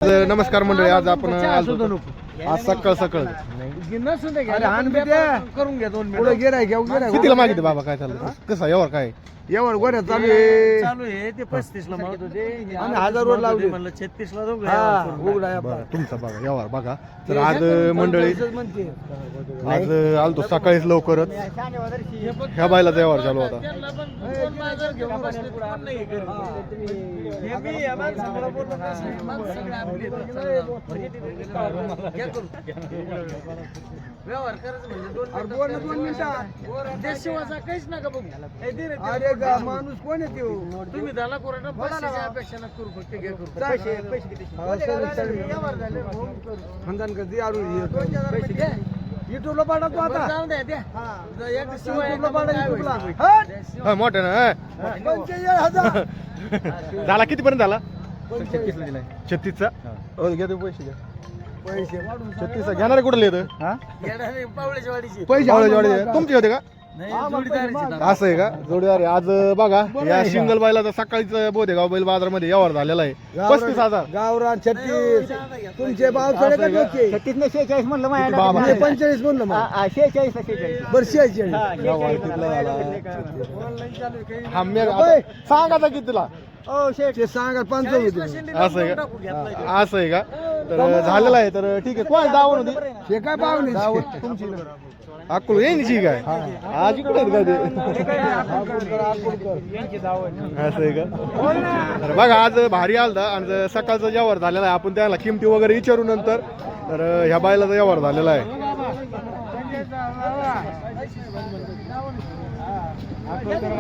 नमस्कार मंडळी, आज आपण आज सकाळ सकाळ कितीला मागितले बाबा? काय चाललं कसं यावर काय यावर गोऱ्या चालू आहे ते 35 ला मागत होते आणि 1000 वर लावले म्हणलं 36 ला उघडा बरं तुमचा बघा यावर बघा. तर आज मंडळी आज आलतो सकाळीच लवकरच ह्या बायला यावर चालू होता. व्यवहार करायचं म्हणजे 2 मिनिटं देशवाचा काहीच नका बघू. अरे माणूस कोण आहे तो? तुम्ही झाला कोरडा पैशाची अपेक्षा न करू, फक्त घ्या करू. पैसे किती? व्यवहार झाले खंदन कधी आरू पैसे घ्या. युट्यूबला पाठवतो आता. जाऊ द्या द्या. एक शिवाय युट्यूबला पाठवतो. हा मोठे ना 45,000 झाला कितीपर्यंत झाला? 36 ला दिलाय. 36 चा घ्या तुम्ही पैसे घ्या. पैसे 36 चा घेणारे कुठले येतं? येणारे पावळेच्या वाडीचे पैसे तुमचे होते का? नाही जोडीदाराचे. असं आहे का? जोडीदार आहे. आज बघा या सिंगल बैलाचा सकाळीच बोधेगाव बैल बाजारामध्ये व्यवहार झालेला आहे. 35,000 गावरान 36 तुमचे भाव थोडे का डोके? 36 ने 46 म्हणलं माझ्या बाबा. म्हणजे 45 म्हणलं मग. 46 46 बरं 46 सांगा कितीला? ओ शेठ ते सांगा 5 होते. असं आहे का? असं आहे का? तर झालेलं आहे. तर ठीक आहे. कोण दावण होती? हे काय पाहुणे तुमची अकुल येईची काय आज इकडे आहेत का ते? असं आहे का? तर बघा आज भारी आलता आणि सकाळचा व्यवहार झालेला आहे. आपण त्याला किमती वगैरे विचारू नंतर. तर ह्या बायलाचा व्यवहार झालेला आहे.